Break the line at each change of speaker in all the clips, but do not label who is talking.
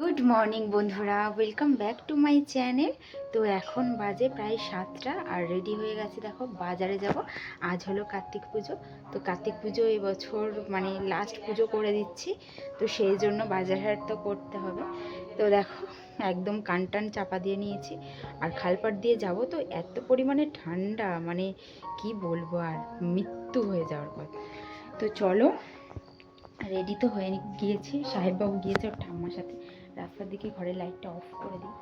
Good morning বন্ধুরা, welcome back to my channel. তো এখন বাজে প্রায় 7টা আর রেডি হয়ে গেছে। দেখো বাজারে যাব। আজ হলো কার্তিক পুজো। তো কার্তিক পুজো এবছর মানে লাস্ট পুজো করে দিচ্ছি, তো সেই জন্য বাজার হাট তো করতে হবে। তো দেখো একদম কান টান চাপা দিয়ে নিয়েছি আর খালপাট দিয়ে যাব। তো এত পরিমাণে ঠান্ডা, মানে কি বলবো, আর মৃত্যু হয়ে যাওয়ার কথা। তো চলো, রেডি তো হয়ে গিয়েছি। সাহেববাবু গিয়েছে ওর ঠাম্মার সাথে। রাস্তার দিকে ঘরের লাইটটা অফ করে দিই।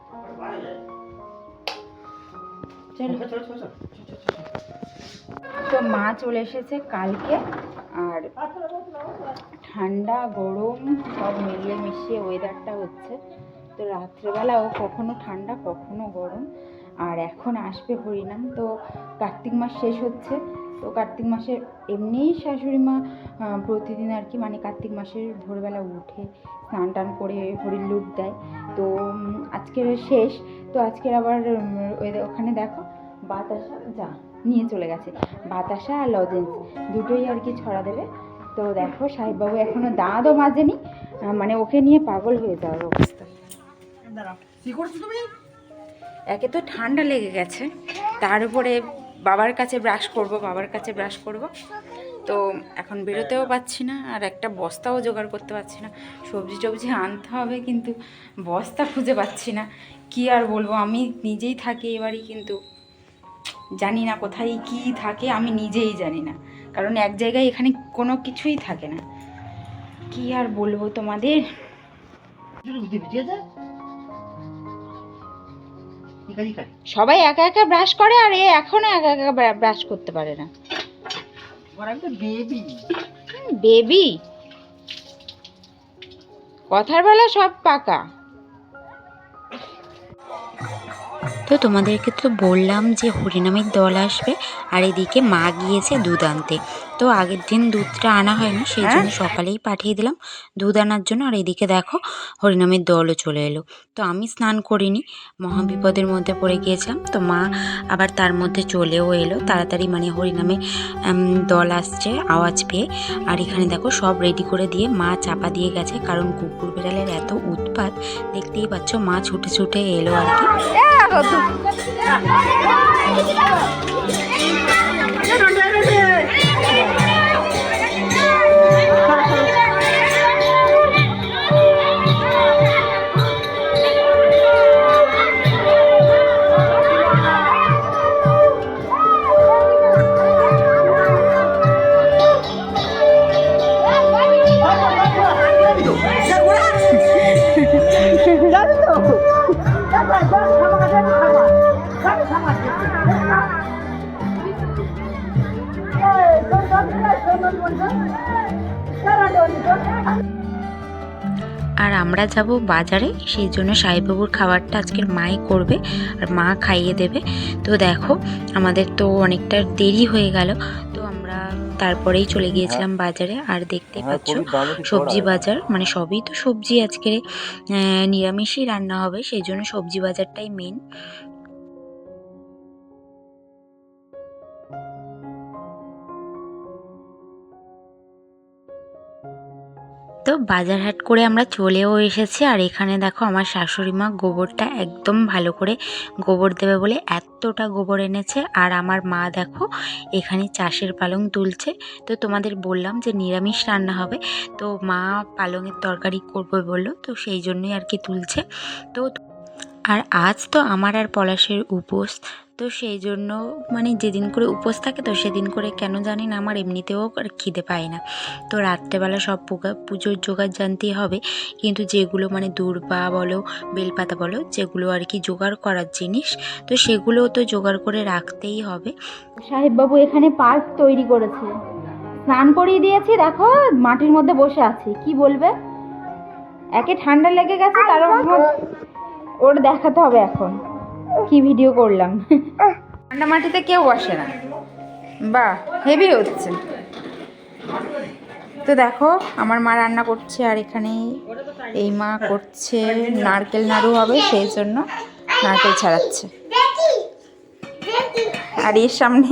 তো মা চলে এসেছে কালকে, আর ঠান্ডা গরম সব মিলিয়ে মিশিয়ে ওয়েদারটা হচ্ছে। তো রাত্রেবেলাও কখনো ঠান্ডা কখনো গরম। আর এখন আসবে হরিনাম। তো কার্তিক মাস শেষ হচ্ছে। তো কার্তিক মাসে এমনিই শাশুড়ি মা প্রতিদিন আর কি, মানে কার্তিক মাসের ভোরবেলা উঠে স্নান টান করে হরির লুট দেয়। তো আজকের শেষ। তো আজকের আবার ওখানে দেখো বাতাসা যা নিয়ে চলে গেছে, বাতাসা আর লজেন্স দুটোই আর কি ছড়া দেবে। তো দেখো সাহেববাবু এখনো দাঁতও মাজেনি, মানে ওকে নিয়ে পাগল হয়ে যাওয়ার অবস্থা। একে তো ঠান্ডা লেগে গেছে, তার উপরে বাবার কাছে ব্রাশ করব। তো এখন বেরোতেও পাচ্ছি না, আর একটা বস্তাও জোগাড় করতে পারছি না। সবজি আনতে হবে, কিন্তু বস্তা খুঁজে পাচ্ছি না। কি আর বলবো, আমি নিজেই থাকি এবারই, কিন্তু জানি না কোথায় কি থাকে, আমি নিজেই জানি না। কারণ এক জায়গায় এখানে কোনো কিছুই থাকে না। কি আর বলবো তোমাদের। সবাই একা একা ব্রাশ করে, আর এ এখনো একা একা ব্রাশ করতে পারে না। বেবি কথার বেলা সব পাকা। তো তোমাদেরকে তো বললাম যে হরিনামের দল আসবে, আর এদিকে মা গিয়েছে দুধ আনতে। তো আগের দিন দুধটা আনা হয়নি, সেই জন্য সকালেই পাঠিয়ে দিলাম দুধ আনার জন্য। আর এদিকে দেখো হরিনামের দলও চলে এলো। তো আমি স্নান করিনি, মহাবিপদের মধ্যে পড়ে গিয়েছিলাম। তো মা আবার তার মধ্যে চলেও এলো তাড়াতাড়ি, মানে হরিনামে দল আসছে আওয়াজ পেয়ে। আর এখানে দেখো সব রেডি করে দিয়ে মা চাপা দিয়ে গেছে, কারণ কুকুর বিড়ালের এত উৎপাত, দেখতেই পাচ্ছ। মা ছুটে ছুটে এলো আর কি। আর আমরা যাব বাজারে, সেই জন্য সাহেববাবুর খাবারটা আজকের মাই করবে আর মা খাইয়ে দেবে। তো দেখো আমাদের তো অনেকটা দেরি হয়ে গেল, তো আমরা তারপরেই চলে গিয়েছিলাম বাজারে। আর দেখতে পাচ্ছ সবজি বাজার, মানে সবই তো সবজি আজকের নিরামিষই রান্না হবে, সেই জন্য সবজি বাজারটাই মেন। তো বাজার হাট করে আমরা চলেও এসেছি। আর এখানে দেখো আমার শাশুড়ি মা গোবরটা একদম ভালো করে গোবর দেবে বলে এতটা গোবর এনেছে। আর আমার মা দেখো এখানে চাষের পালং তুলছে। তো তোমাদের বললাম যে নিরামিষ রান্না হবে, তো মা পালংয়ের তরকারি করবে বললো, তো সেই জন্যই আর কি তুলছে। তো আর আজ তো আমার আর পলাশের উপোস, তো সেই জন্য মানে যেদিন করে উপোস থাকে, তো সেদিন করে কেন জানি না আমার এমনিতেও আর খিদে পায় না। তো রাত্রেবেলা সব পুজোর জোগাড় জানতেই হবে, কিন্তু যেগুলো মানে দূর্বা বলো বেলপাতা বলো, যেগুলো আর কি জোগাড় করার জিনিস, তো সেগুলো তো জোগাড় করে রাখতেই হবে। সাহেববাবু এখানে পার্ক তৈরি করেছে, স্নান করিয়ে দিয়েছি, দেখো মাটির মধ্যে বসে আছে। কি বলবে, একে ঠান্ডা লেগে গেছে, তার ওর দেখাতে হবে এখন কি ভিডিও করলাম। ঠান্ডা মাটিতে কেউ বসে না, বাহ হেভি হচ্ছে। তো দেখো আমার মা রান্না করছে, আর এখানে এই মা করছে নারকেল নাড়ু হবে, সেই জন্য নারকেল ছাড়াচ্ছে। আর এর সামনে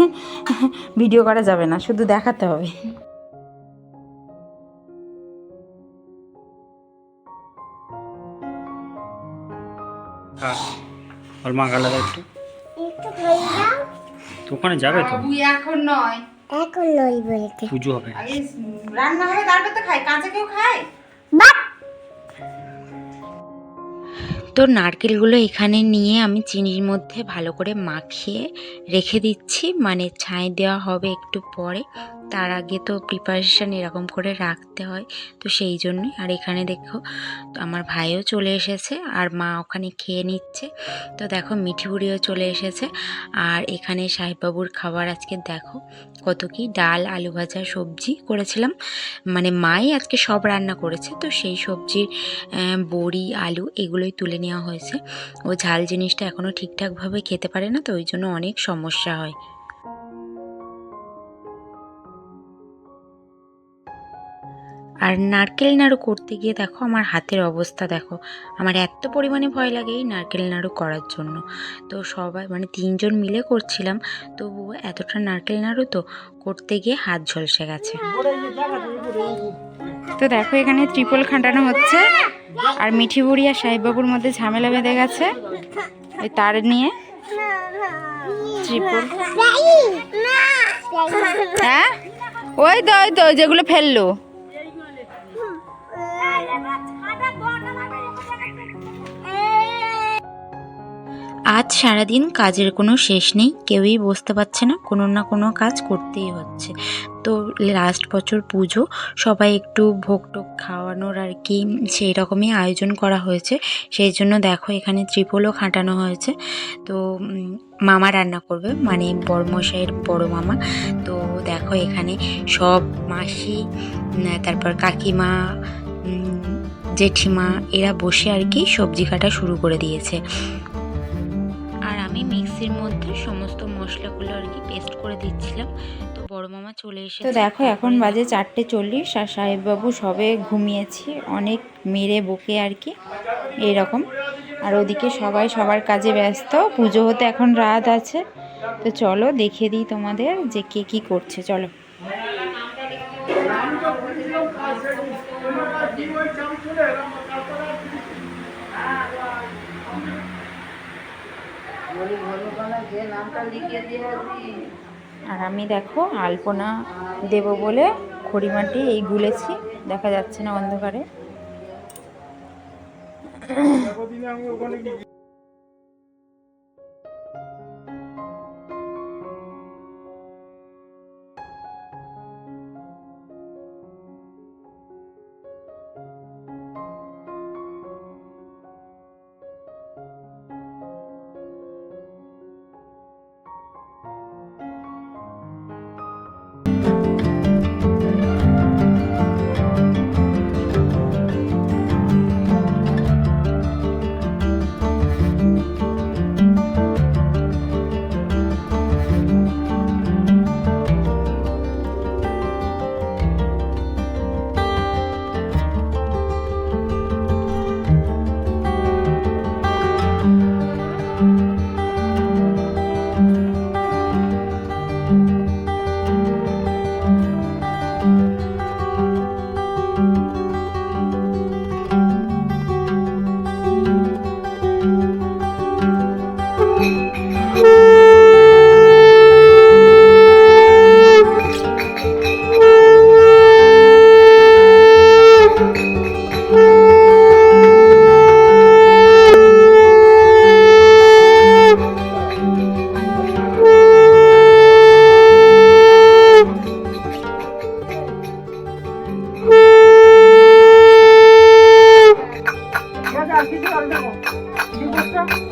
ভিডিও করা যাবে না, শুধু দেখাতে হবে।
হ্যাঁ ওর মা গালা দাও একটু। তো ওখানে যাবে তো?
এখন নয়,
এখন নই বলতে
পুজো হবে।
আগে রান্না হবে তারপর তো খায়, কাঁচা কেউ খায়? তো নারকেলগুলো এখানে নিয়ে আমি চিনির মধ্যে ভালো করে মাখিয়ে রেখে দিচ্ছি, মানে ছাই দেওয়া হবে একটু পরে, তার আগে তো প্রিপারেশান এরকম করে রাখতে হয়, তো সেই জন্যই। আর এখানে দেখো তো আমার ভাইও চলে এসেছে আর মা ওখানে খেয়ে নিচ্ছে। তো দেখো মিঠি বুড়িও চলে এসেছে। আর এখানে সাহেববাবুর খাবার আজকে দেখো কত কি, ডাল, আলু ভাজা, সবজি করেছিলাম, মানে মাই আজকে সব রান্না করেছে, তো সেই সবজির বড়ি, আলু এগুলোই তুলে নেওয়া হয়েছে। ও ঝাল জিনিসটা এখনও ঠিকঠাকভাবে খেতে পারে না, তো ওই জন্য অনেক সমস্যা হয়। আর নারকেল নাড়ু করতে গিয়ে দেখো আমার হাতের অবস্থা দেখো, আমার এত পরিমাণে ভয় লাগে এই নারকেল নাড়ু করার জন্য। তো সবাই মানে 3 জন মিলে করছিলাম, তবু এতটা নারকেল নাড়ু তো করতে গিয়ে হাত ঝলসে গেছে। তো দেখো এখানে ত্রিপল খাটানো হচ্ছে, আর মিঠি বুড়ি আর সাহেববাবুর মধ্যে ঝামেলা বেঁধে গেছে ওই তার নিয়ে। ত্রিপল, হ্যাঁ ওই তো যেগুলো ফেললো। আজ সারাদিন কাজের কোনো শেষ নেই, কেউই বসতে পারছে না, কোনো না কোনো কাজ করতেই হচ্ছে। তো লাস্ট বছর পুজো, সবাই একটু ভোগ টোগ খাওয়ানোর আর কি সেই রকমই আয়োজন করা হয়েছে, সেই জন্য দেখো এখানে ত্রিপলও খাটানো হয়েছে। তো মামা রান্না করবে, মানে বড়মশাইয়ের বড় মামা। তো দেখো এখানে সব মাসি, তারপর কাকিমা, জেঠিমা এরা বসে আর কি সবজি কাটা শুরু করে দিয়েছে। আর আমি মিক্সির মধ্যে সমস্ত মশলাগুলো আর কি পেস্ট করে দিচ্ছিলাম। তো বড় মামা চলে এসেছে। তো দেখো এখন বাজে 4:40 আর সাহেববাবু সবে ঘুমিয়েছি, অনেক মেরে বকে আর কি এইরকম। আর ওদিকে সবাই সবার কাজে ব্যস্ত, পুজো হতে এখন রাত আছে। তো চলো দেখিয়ে দিই তোমাদের যে কে কী করছে, চলো। আর আমি দেখো আলপনা দেব বলে খড়িমাটি এই গুলেছি, দেখা যাচ্ছে না অন্ধকারে।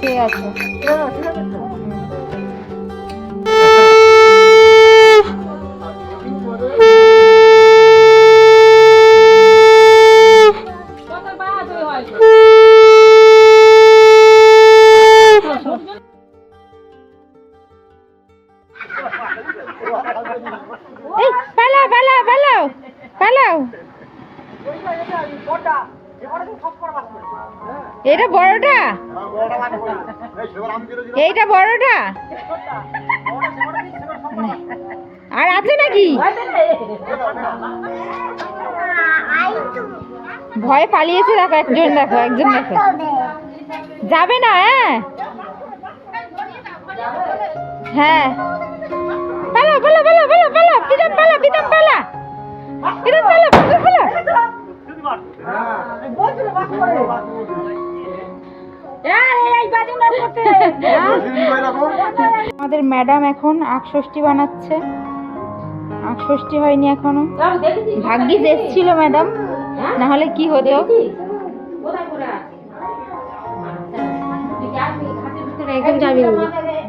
ঠিক আছে। এই পালাও পালাও পালাও পালাও, এটা বড়টা, এইটা বড়টা আর আছে নাকি? ভয় পালিয়েছে, দেখো একজন, দেখো একজন, দেখো যাবে না? হ্যাঁ, পালা পালা পালা পালা পালা, পিতাম পালা, পিতাম পালা, পিতাম পালা, পিতাম পালা। আমাদের ম্যাডাম এখন আখষষ্ঠী বানাচ্ছে। আখষষ্ঠী হয়নি এখনো, ভাগ্যিস এসেছিল ম্যাডাম, না হলে কি হতো। একদম যাবি
দিদি পেরেছিস?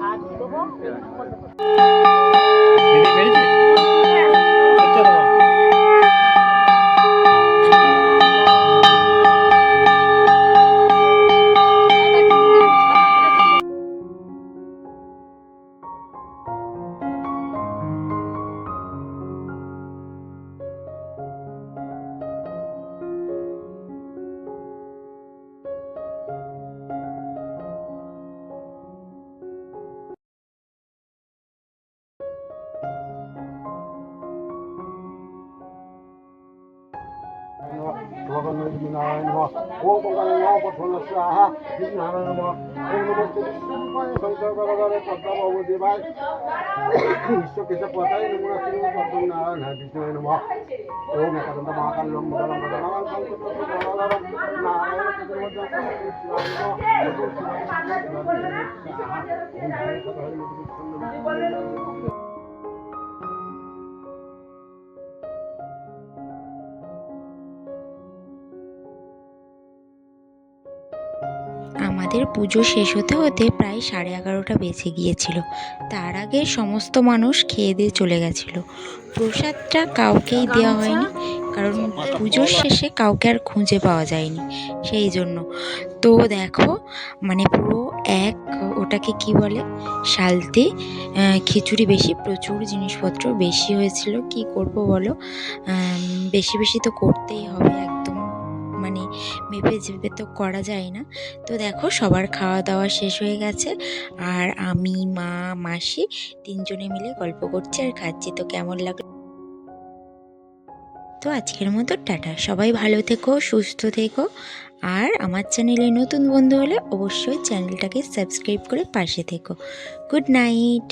আচ্ছা তোমার
আমাদের পুজো শেষ হতে হতে প্রায় 11:30টা বেজে গিয়েছিল। তার আগে সমস্ত মানুষ খেয়ে দিয়ে চলে গেছিল। প্রসাদটা কাউকেই দেওয়া হয়নি, কারণ পুজোর শেষে কাউকে আর খুঁজে পাওয়া যায়নি, সেই জন্য। তো দেখো, মানে পুরো ওটাকে কি বলে, সালতে খিচুড়ি বেশি, প্রচুর জিনিসপত্র বেশি হয়েছিল। কি করব বলো, বেশি বেশি তো করতেই হবে, একদম মানে মেপে চেপে তো করা যায় না। তো দেখো, সবার খাওয়া দাওয়া শেষ হয়ে গেছে, আর আমি, মা, মাসি তিনজনে মিলে গল্প করছি আর খাচ্ছি। তো কেমন লাগলো? তো আজকের মতো টাটা, সবাই ভালো থেকো, সুস্থ থেকো, আর আমার চ্যানেলে নতুন বন্ধু হলে অবশ্যই চ্যানেলটাকে সাবস্ক্রাইব করে পাশে থেকো। Good night.